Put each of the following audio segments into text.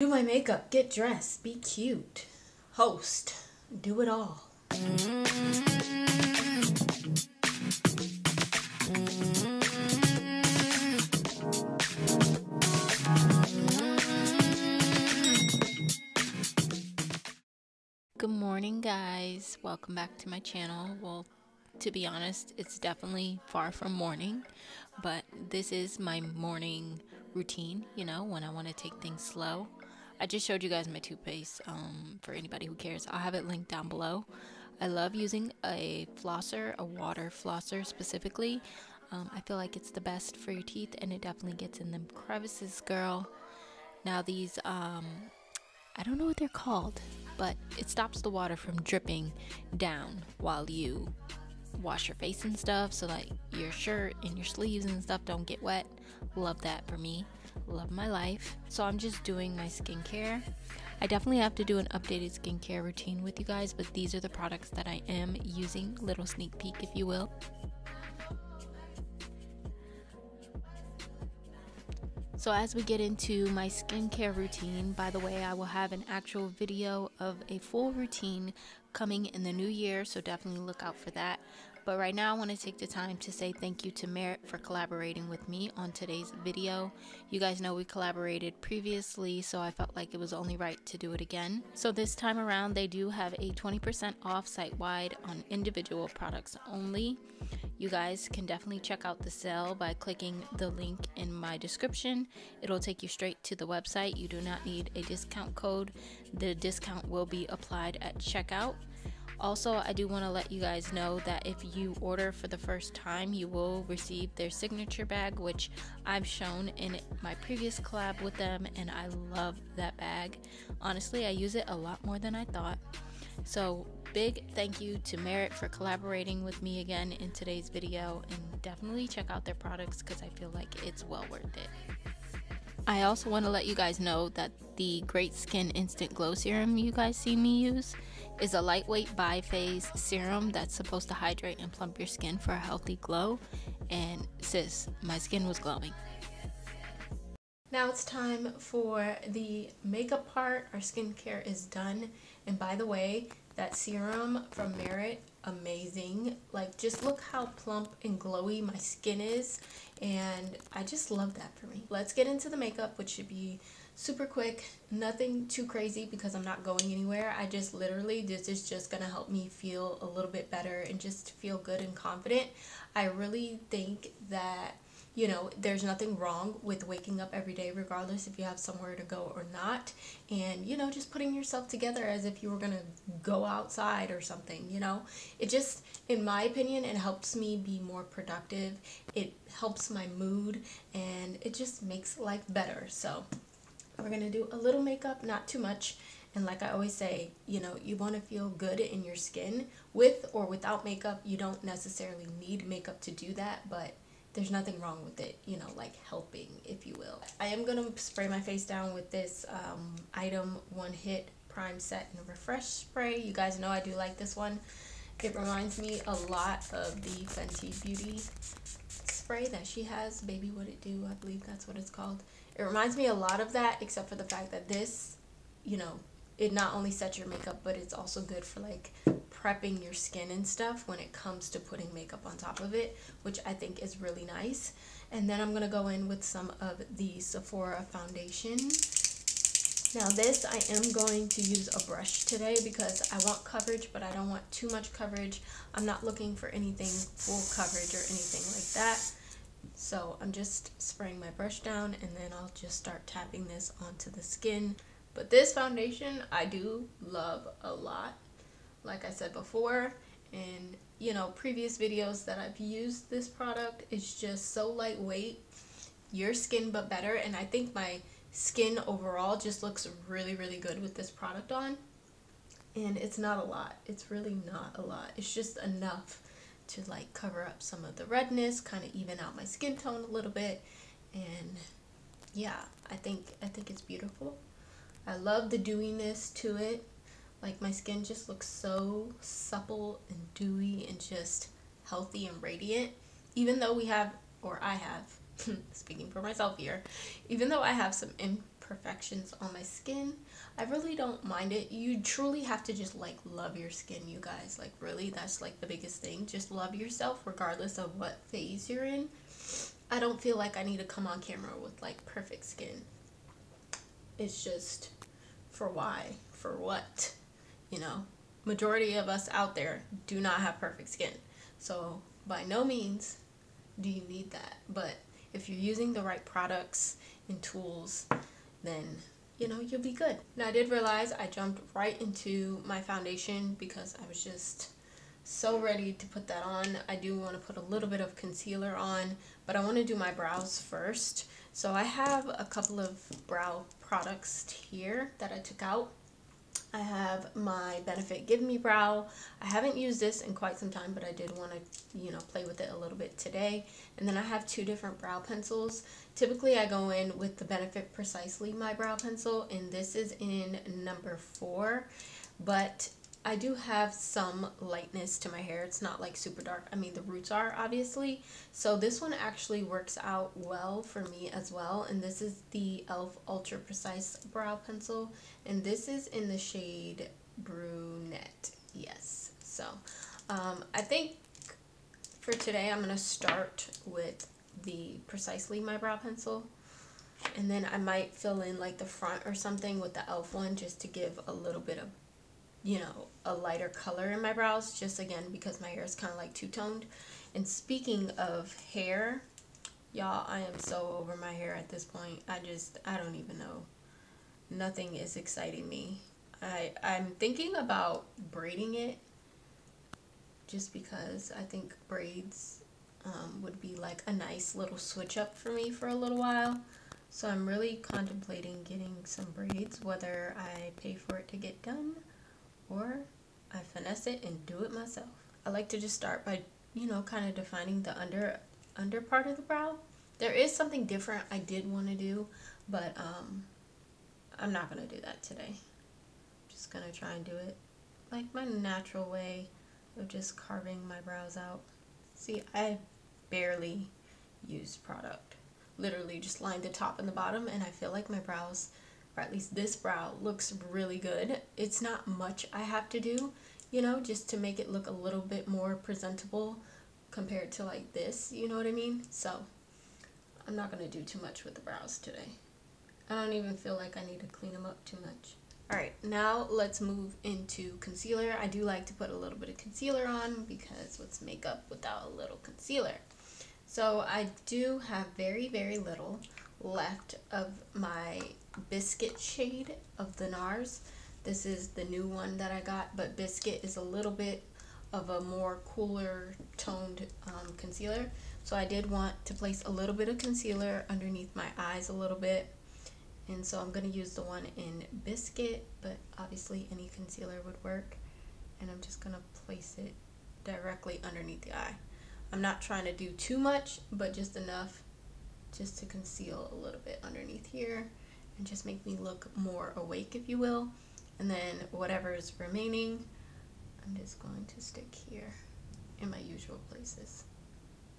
Do my makeup, get dressed, be cute, host, do it all. Good morning, guys. Welcome back to my channel. Well, to be honest, it's definitely far from morning, but this is my morning routine, you know, when I want to take things slow. I just showed you guys my toothpaste, for anybody who cares. I'll have it linked down below. I love using a flosser, a water flosser specifically. I feel like it's the best for your teeth, and it definitely gets in them crevices, girl. Now these, I don't know what they're called, but it stops the water from dripping down while you wash your face and stuff, so like your shirt and your sleeves and stuff don't get wet. Love that for me. Love my life. So I'm just doing my skincare. I definitely have to do an updated skincare routine with you guys, but these are the products that I am using. Little sneak peek, if you will. So as we get into my skincare routine, by the way, I will have an actual video of a full routine coming in the new year, so definitely look out for that. But right now I want to take the time to say thank you to Merit for collaborating with me on today's video. You guys know we collaborated previously, so I felt like it was only right to do it again. So this time around they do have a 20% off site-wide on individual products only. You guys can definitely check out the sale by clicking the link in my description. It'll take you straight to the website. You do not need a discount code. The discount will be applied at checkout. Also, I do want to let you guys know that if you order for the first time, you will receive their signature bag, which I've shown in my previous collab with them, and I love that bag. Honestly, I use it a lot more than I thought. So big thank you to Merit for collaborating with me again in today's video, and definitely check out their products because I feel like it's well worth it. I also want to let you guys know that the Great Skin Instant Glow Serum you guys see me use is a lightweight bi-phase serum that's supposed to hydrate and plump your skin for a healthy glow. And sis, my skin was glowing. Now it's time for the makeup part. Our skincare is done. And by the way, that serum from Merit, amazing. Like, just look how plump and glowy my skin is, and I just love that for me. Let's get into the makeup, which should be super quick, nothing too crazy because I'm not going anywhere. I just literally, this is just gonna help me feel a little bit better and just feel good and confident. I really think that, you know, there's nothing wrong with waking up every day regardless if you have somewhere to go or not, and, you know, just putting yourself together as if you were gonna go outside or something, you know. It just, in my opinion, it helps me be more productive, it helps my mood, and it just makes life better. So we're gonna do a little makeup, not too much. And like I always say, you know, you want to feel good in your skin with or without makeup. You don't necessarily need makeup to do that, but there's nothing wrong with it, you know, like helping, if you will. I am going to spray my face down with this Item One Hit Prime Set and Refresh Spray. You guys know I do like this one. It reminds me a lot of the Fenty Beauty spray that she has, Baby What It Do, I believe that's what it's called. It reminds me a lot of that, except for the fact that this, you know, it not only sets your makeup, but it's also good for like prepping your skin and stuff when it comes to putting makeup on top of it, which I think is really nice. And then I'm gonna go in with some of the Sephora foundation. Now this, I am going to use a brush today because I want coverage, but I don't want too much coverage. I'm not looking for anything full coverage or anything like that. So I'm just spraying my brush down, and then I'll just start tapping this onto the skin. But this foundation I do love a lot. Like I said before in, you know, previous videos that I've used this product, it's just so lightweight, your skin but better. And I think my skin overall just looks really, really good with this product on. And it's not a lot. It's really not a lot. It's just enough to like cover up some of the redness, kind of even out my skin tone a little bit. And yeah, I think it's beautiful. I love the dewiness to it. Like, my skin just looks so supple and dewy and just healthy and radiant. Even though we have, or I have, speaking for myself here, even though I have some imperfections on my skin. I really don't mind it. You truly have to just like love your skin, you guys. Like really, that's like the biggest thing. Just love yourself regardless of what phase you're in. I don't feel like I need to come on camera with like perfect skin. It's just, for why? For what? You know, majority of us out there do not have perfect skin. So by no means do you need that. But if you're using the right products and tools, then you know you'll be good. Now I did realize I jumped right into my foundation because I was just so ready to put that on. I do want to put a little bit of concealer on, but I want to do my brows first. So I have a couple of brow products here that I took out. I have my Benefit Give Me Brow. I haven't used this in quite some time, but I did want to, you know, play with it a little bit today. And then I have two different brow pencils. Typically I go in with the Benefit Precisely My Brow Pencil, and this is in number 4. But I do have some lightness to my hair. It's not like super dark. I mean, the roots are obviously. So this one actually works out well for me as well. And this is the e.l.f. Ultra Precise Brow Pencil. And this is in the shade Brunette. Yes. So I think for today I'm going to start with the Precisely My Brow Pencil. And then I might fill in like the front or something with the e.l.f. one just to give a little bit of, you know, a lighter color in my brows, just again because my hair is kind of like two-toned. And speaking of hair, y'all, I am so over my hair at this point. I don't even know. Nothing is exciting me. I'm thinking about braiding it just because I think braids would be like a nice little switch up for me for a little while. So I'm really contemplating getting some braids, whether I pay for it to get done or I finesse it and do it myself. I like to just start by, you know, kind of defining the under part of the brow. There is something different I did want to do, but I'm not going to do that today. I'm just going to try and do it like my natural way of just carving my brows out. See, I barely use product. Literally just line the top and the bottom, and I feel like my brows, or at least this brow, looks really good. It's not much I have to do, you know, just to make it look a little bit more presentable compared to like this, you know what I mean? So I'm not going to do too much with the brows today. I don't even feel like I need to clean them up too much. Alright, now let's move into concealer. I do like to put a little bit of concealer on because what's makeup without a little concealer? So I do have very, very little left of my Biscuit shade of the NARS. This is the new one that I got, but Biscuit is a little bit of a more cooler toned concealer. So I did want to place a little bit of concealer underneath my eyes a little bit. And so I'm going to use the one in Biscuit, but obviously any concealer would work. And I'm just going to place it directly underneath the eye. I'm not trying to do too much, but just enough just to conceal a little bit underneath here and just make me look more awake, if you will. And then whatever is remaining, I'm just going to stick here in my usual places.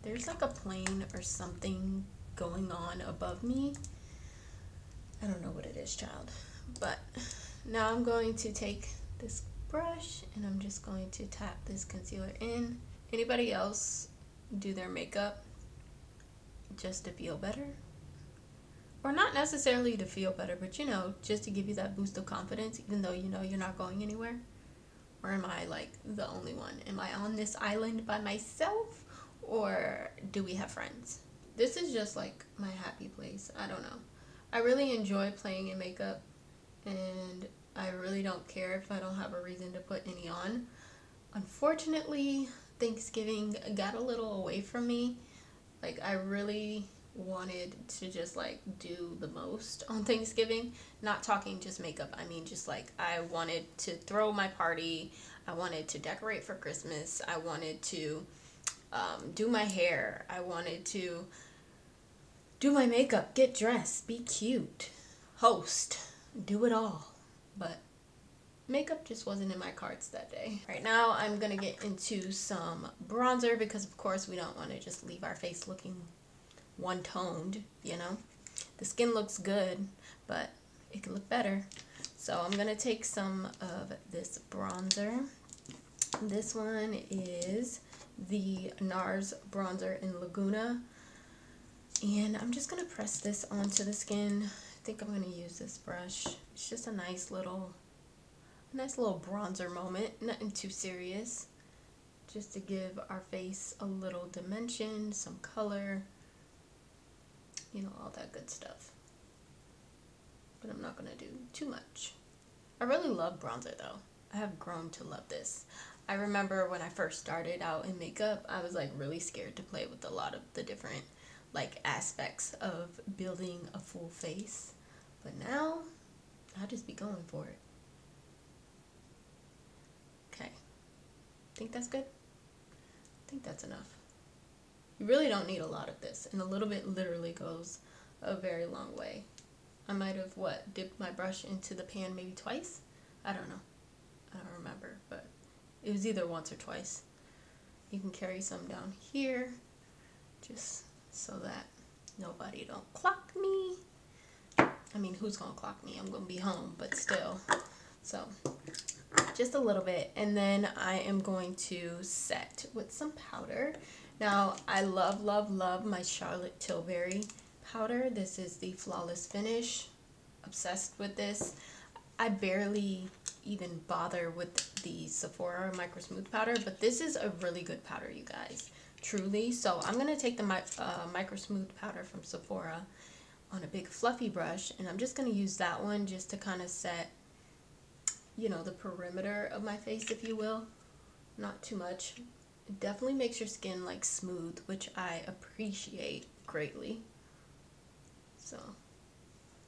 There's like a plane or something going on above me. I don't know what it is, child. But now I'm going to take this brush and I'm just going to tap this concealer in. Anybody else do their makeup just to feel better? Or not necessarily to feel better, but you know, just to give you that boost of confidence, even though you know you're not going anywhere? Or am I like the only one? Am I on this island by myself? Or do we have friends? This is just like my happy place. I don't know. I really enjoy playing in makeup, and I really don't care if I don't have a reason to put any on. Unfortunately, Thanksgiving got a little away from me. Like, I really wanted to just like do the most on Thanksgiving. Not talking just makeup, I mean just like I wanted to throw my party, I wanted to decorate for Christmas, I wanted to do my hair, I wanted to do my makeup, get dressed, be cute, host, do it all. But makeup just wasn't in my cards that day. Right now I'm gonna get into some bronzer because of course we don't want to just leave our face looking one-toned, you know. The skin looks good, but it can look better. So I'm gonna take some of this bronzer. This one is the NARS bronzer in Laguna, and I'm just gonna press this onto the skin. I think I'm gonna use this brush. It's just a nice little bronzer moment, nothing too serious, just to give our face a little dimension, some color, you know, all that good stuff. But I'm not gonna do too much. I really love bronzer though. I have grown to love this. I remember when I first started out in makeup, I was like really scared to play with a lot of the different like aspects of building a full face. But now, I just be going for it. Okay. Think that's good? I think that's enough. You really don't need a lot of this, and a little bit literally goes a very long way. I might have, dipped my brush into the pan maybe twice? I don't know. I don't remember, but it was either once or twice. You can carry some down here, just so that nobody don't clock me. I mean, who's gonna clock me? I'm gonna be home, but still. So, just a little bit, and then I am going to set with some powder. Now, I love, love, love my Charlotte Tilbury powder. This is the Flawless Finish. Obsessed with this. I barely even bother with the Sephora Micro Smooth powder, but this is a really good powder, you guys. Truly. So I'm going to take the Micro Smooth powder from Sephora on a big fluffy brush, and I'm just going to use that one just to kind of set, you know, the perimeter of my face, if you will. Not too much. It definitely makes your skin like smooth, which I appreciate greatly. So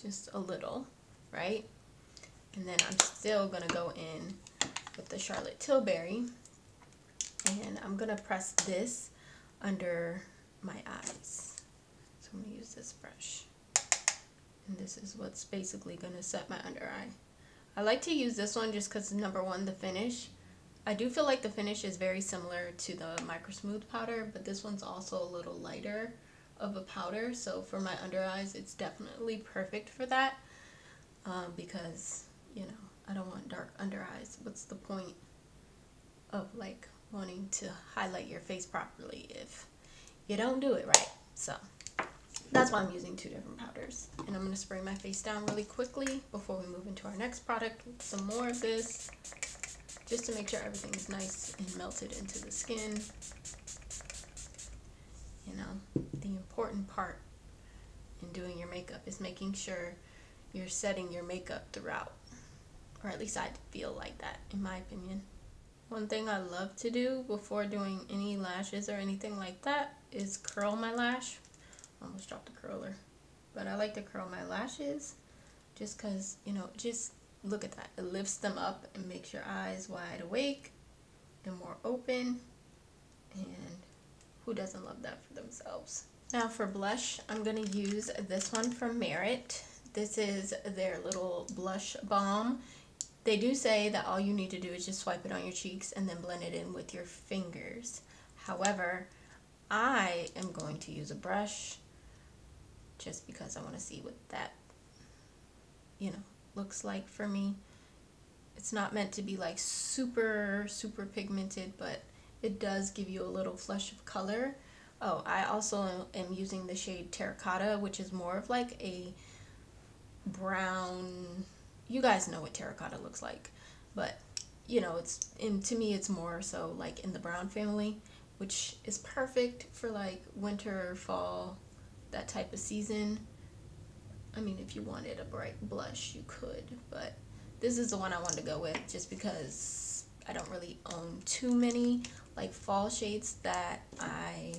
just a little, right? And then I'm still gonna go in with the Charlotte Tilbury, and I'm gonna press this under my eyes. So I'm gonna use this brush, and this is what's basically gonna set my under eye. I like to use this one just because, number one, the finish. I do feel like the finish is very similar to the Micro Smooth powder, but this one's also a little lighter of a powder. So for my under eyes, it's definitely perfect for that, because, you know, I don't want dark under eyes. What's the point of like wanting to highlight your face properly if you don't do it right? So that's why I'm using two different powders. And I'm going to spray my face down really quickly before we move into our next product with some more of this, just to make sure everything is nice and melted into the skin. You know, the important part in doing your makeup is making sure you're setting your makeup throughout. Or at least I feel like that, in my opinion. One thing I love to do before doing any lashes or anything like that is curl my lash. Almost dropped the curler. But I like to curl my lashes just because, you know, just look at that. It lifts them up and makes your eyes wide awake and more open. And who doesn't love that for themselves? Now for blush, I'm going to use this one from Merit. This is their little blush balm. They do say that all you need to do is just swipe it on your cheeks and then blend it in with your fingers. However, I am going to use a brush just because I want to see what that, you know, looks like for me. It's not meant to be like super, super pigmented, but it does give you a little flush of color. Oh, I also am using the shade Terracotta, which is more of like a brown. You guys know what terracotta looks like, but you know, to me it's more so like in the brown family, which is perfect for like winter, fall, that type of season. I mean, if you wanted a bright blush, you could, but this is the one I wanted to go with just because I don't really own too many like fall shades that I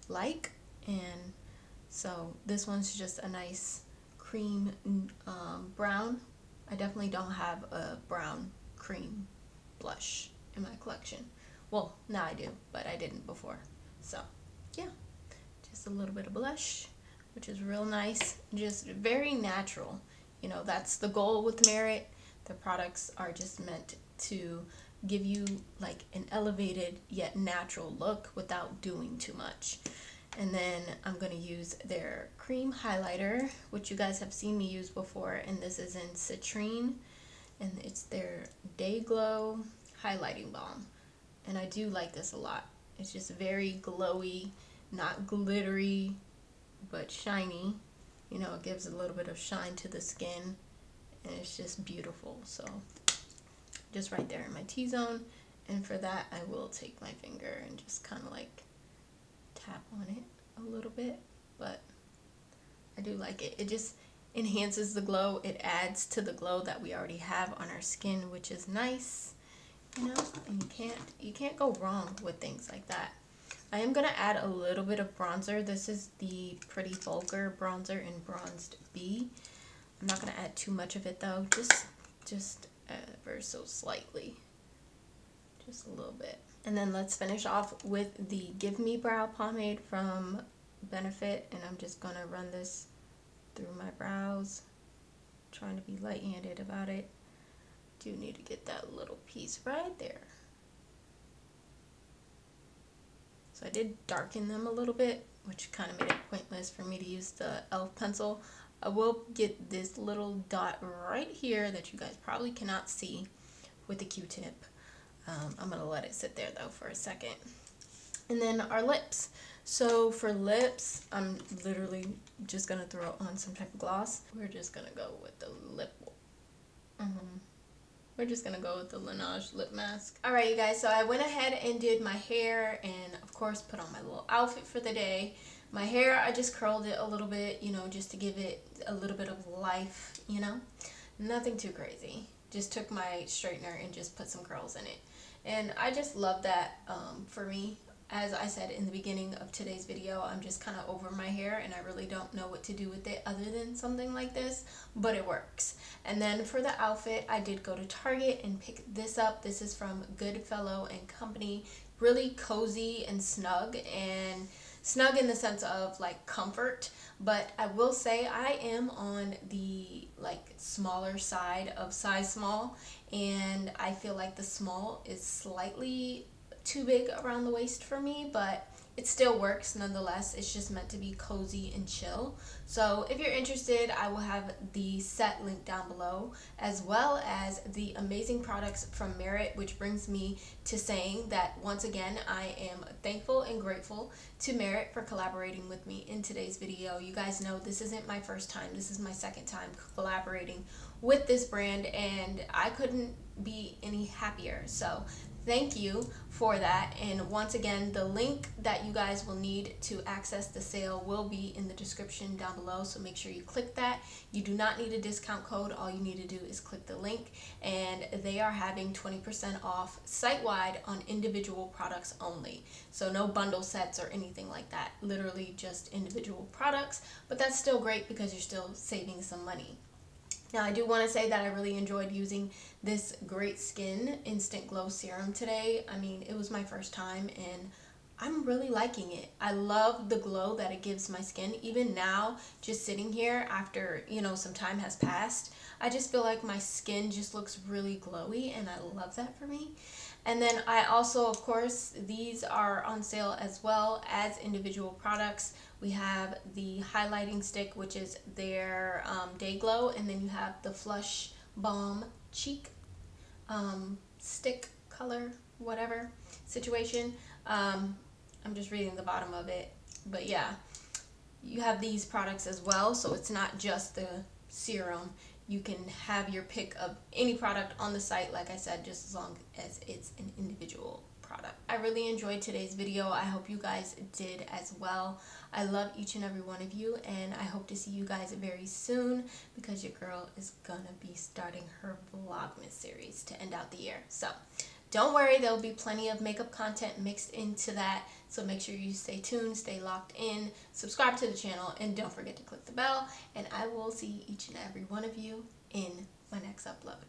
like, and so this one's just a nice cream brown. I definitely don't have a brown cream blush in my collection. Well, now I do, but I didn't before. So, yeah, just a little bit of blush, which is real nice, just very natural. You know, that's the goal with Merit. Their products are just meant to give you like an elevated yet natural look without doing too much. And then I'm going to use their cream highlighter, which you guys have seen me use before, and this is in Citrine, and it's their Day Glow Highlighting Balm. And I do like this a lot. It's just very glowy, not glittery, but shiny. You know, it gives a little bit of shine to the skin, and it's just beautiful. So just right there in my T-zone, and for that I will take my finger and just kind of like tap on it a little bit, but I do like it. It just enhances the glow. It adds to the glow that we already have on our skin, which is nice, you know, and you can't go wrong with things like that. I am gonna add a little bit of bronzer. This is the Pretty Vulgar bronzer in Bronzed B. I'm not gonna add too much of it though, just ever so slightly, just a little bit. And then let's finish off with the Give Me Brow Pomade from Benefit, and I'm just gonna run this through my brows, trying to be light-handed about it. Do need to get that little piece right there. So I did darken them a little bit, which kind of made it pointless for me to use the e.l.f. pencil. I will get this little dot right here that you guys probably cannot see with the Q-tip. I'm going to let it sit there though for a second. And then our lips. So for lips, I'm literally just going to throw on some type of gloss. We're just going to go with the lip. We're just going to go with the Laneige lip mask. Alright you guys, so I went ahead and did my hair and of course put on my little outfit for the day. My hair, I just curled it a little bit, you know, just to give it a little bit of life, you know. Nothing too crazy. Just took my straightener and just put some curls in it. And I just love that for me. As I said in the beginning of today's video, I'm just kind of over my hair and I really don't know what to do with it other than something like this, but it works. And then for the outfit, I did go to Target and pick this up. This is from Goodfellow and Company. Really cozy and snug in the sense of like comfort, but I will say I am on the like smaller side of size small, and I feel like the small is slightly too big around the waist for me, but it still works nonetheless. It's just meant to be cozy and chill. So if you're interested, I will have the set link down below, as well as the amazing products from Merit, which brings me to saying that once again, I am thankful and grateful to Merit for collaborating with me in today's video. You guys know this isn't my first time. This is my second time collaborating with this brand, and I couldn't be any happier. So thank you for that. And once again, the link that you guys will need to access the sale will be in the description down below, so make sure you click that. You do not need a discount code. All you need to do is click the link, and they are having 20% off site-wide on individual products only. So no bundle sets or anything like that, literally just individual products, but that's still great because you're still saving some money. Now, I do want to say that I really enjoyed using this Great Skin Instant Glow Serum today. I mean, it was my first time, and I'm really liking it. I love the glow that it gives my skin. Even now, just sitting here after, you know, some time has passed, I just feel like my skin just looks really glowy, and I love that for me. And then I also, of course, these are on sale as well as individual products. We have the highlighting stick, which is their Day Glow, and then you have the Flush Balm Cheek stick color, whatever situation. I'm just reading the bottom of it, but yeah, you have these products as well, so it's not just the serum. You can have your pick of any product on the site, like I said, just as long as it's an individual product. I really enjoyed today's video. I hope you guys did as well. I love each and every one of you, and I hope to see you guys very soon because your girl is gonna be starting her Vlogmas series to end out the year. So don't worry, there'll be plenty of makeup content mixed into that, so make sure you stay tuned, stay locked in, subscribe to the channel, and don't forget to click the bell, and I will see each and every one of you in my next upload.